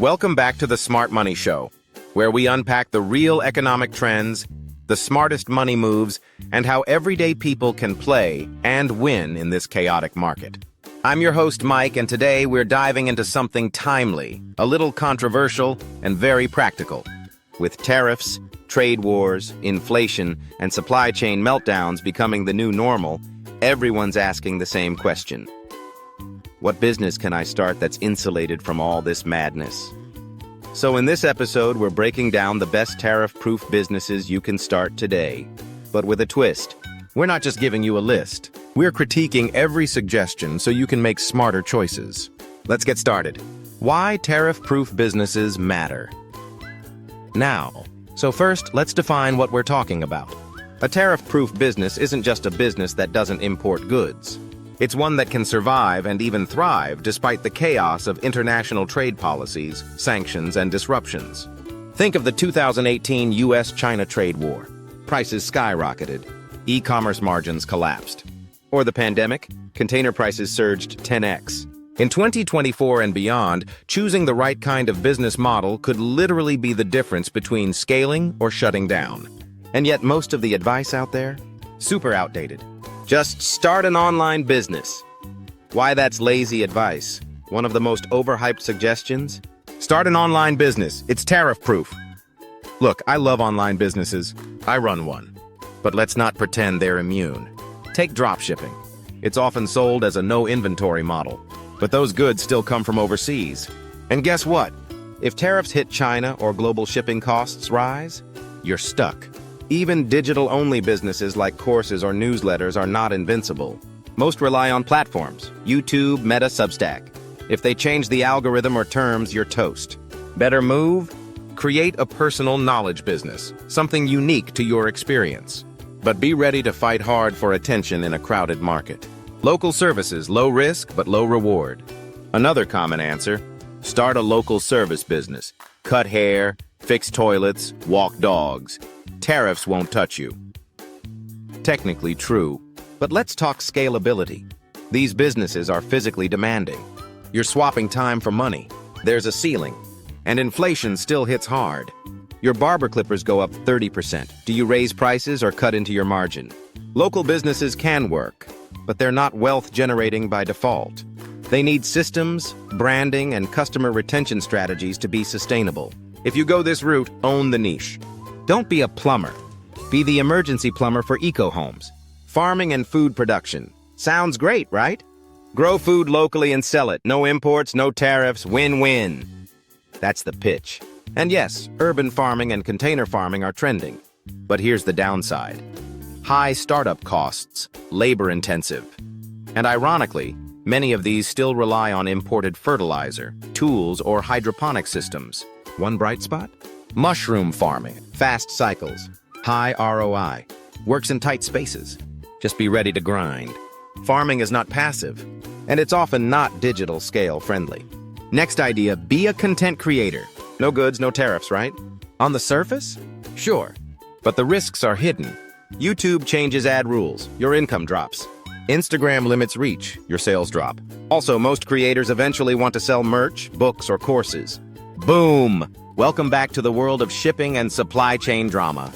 Welcome back to the Smart Money Show, where we unpack the real economic trends, the smartest money moves, and how everyday people can play and win in this chaotic market. I'm your host, Mike, and today we're diving into something timely, a little controversial, and very practical. With tariffs, trade wars, inflation, and supply chain meltdowns becoming the new normal, everyone's asking the same question. What business can I start that's insulated from all this madness? So in this episode, we're breaking down the best tariff-proof businesses you can start today. But with a twist. We're not just giving you a list. We're critiquing every suggestion so you can make smarter choices. Let's get started. Why tariff-proof businesses matter. Now, so first, let's define what we're talking about. A tariff-proof business isn't just a business that doesn't import goods. It's one that can survive and even thrive despite the chaos of international trade policies, sanctions, and disruptions. Think of the 2018 US-China trade war. Prices skyrocketed. E-commerce margins collapsed. Or the pandemic, container prices surged 10x. In 2024 and beyond, choosing the right kind of business model could literally be the difference between scaling or shutting down. And yet most of the advice out there? Super outdated. Just start an online business. Why that's lazy advice? One of the most overhyped suggestions? Start an online business. It's tariff-proof. Look, I love online businesses. I run one. But let's not pretend they're immune. Take dropshipping. It's often sold as a no-inventory model. But those goods still come from overseas. And guess what? If tariffs hit China or global shipping costs rise, you're stuck. Even digital-only businesses like courses or newsletters are not invincible. Most rely on platforms, YouTube, Meta, Substack. If they change the algorithm or terms, you're toast. Better move? Create a personal knowledge business, something unique to your experience. But be ready to fight hard for attention in a crowded market. Local services, low risk but low reward. Another common answer, start a local service business. Cut hair, fix toilets, walk dogs. Tariffs won't touch you. Technically true, but let's talk scalability. These businesses are physically demanding. You're swapping time for money. There's a ceiling. And inflation still hits hard. Your barber clippers go up 30%. Do you raise prices or cut into your margin? Local businesses can work, but they're not wealth generating by default. They need systems, branding, and customer retention strategies to be sustainable. If you go this route, own the niche. Don't be a plumber. Be the emergency plumber for eco-homes. Farming and food production. Sounds great, right? Grow food locally and sell it. No imports, no tariffs, win-win. That's the pitch. And yes, urban farming and container farming are trending. But here's the downside. High startup costs, labor-intensive. And ironically, many of these still rely on imported fertilizer, tools, or hydroponic systems. One bright spot? Mushroom farming, fast cycles, high ROI, works in tight spaces. Just be ready to grind. Farming is not passive, and it's often not digital scale friendly. Next idea, be a content creator. No goods, no tariffs, right? On the surface? Sure, but the risks are hidden. YouTube changes ad rules, your income drops. Instagram limits reach, your sales drop. Also, most creators eventually want to sell merch, books, or courses. Boom! Welcome back to the world of shipping and supply chain drama.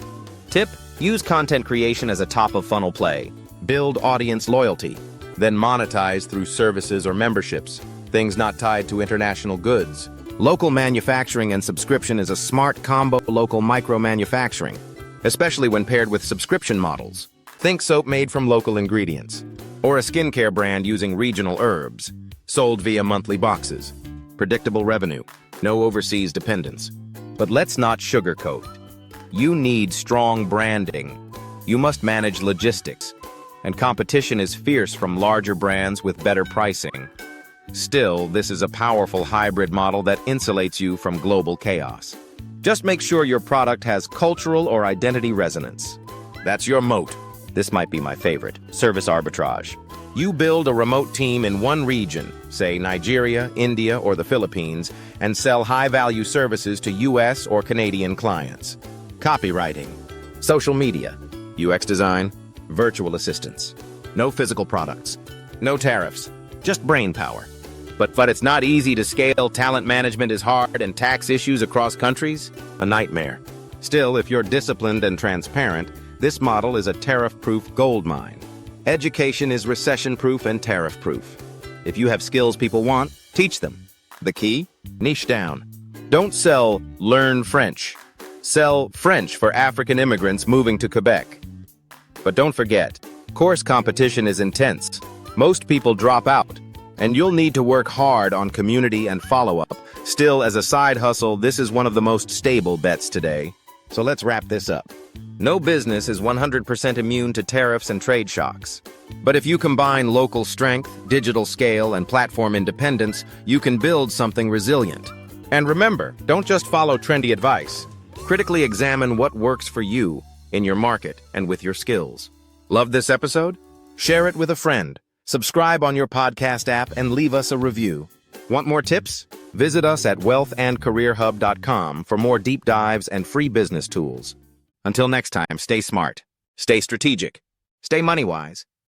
Tip, use content creation as a top-of-funnel play. Build audience loyalty, then monetize through services or memberships, things not tied to international goods. Local manufacturing and subscription is a smart combo. Local micro-manufacturing, especially when paired with subscription models. Think soap made from local ingredients, or a skincare brand using regional herbs, sold via monthly boxes. Predictable revenue. No overseas dependence. But let's not sugarcoat. You need strong branding. You must manage logistics. And competition is fierce from larger brands with better pricing. Still, this is a powerful hybrid model that insulates you from global chaos. Just make sure your product has cultural or identity resonance. That's your moat. This might be my favorite, service arbitrage. You build a remote team in one region, say Nigeria, India, or the Philippines, and sell high-value services to US or Canadian clients. Copywriting, social media, UX design, virtual assistants. No physical products, no tariffs, just brain power. But it's not easy to scale. Talent management is hard, and tax issues across countries, a nightmare. Still, if you're disciplined and transparent, this model is a tariff-proof goldmine. Education is recession-proof and tariff-proof. If you have skills people want, teach them. The key? Niche down. Don't sell learn French. Sell French for African immigrants moving to Quebec. But don't forget, course competition is intense. Most people drop out, and you'll need to work hard on community and follow-up. Still, as a side hustle, this is one of the most stable bets today. So let's wrap this up. No business is 100% immune to tariffs and trade shocks. But if you combine local strength, digital scale, and platform independence, you can build something resilient. And remember, don't just follow trendy advice. Critically examine what works for you, in your market, and with your skills. Love this episode? Share it with a friend. Subscribe on your podcast app and leave us a review. Want more tips? Visit us at wealthandcareerhub.com for more deep dives and free business tools. Until next time, stay smart, stay strategic, stay money-wise.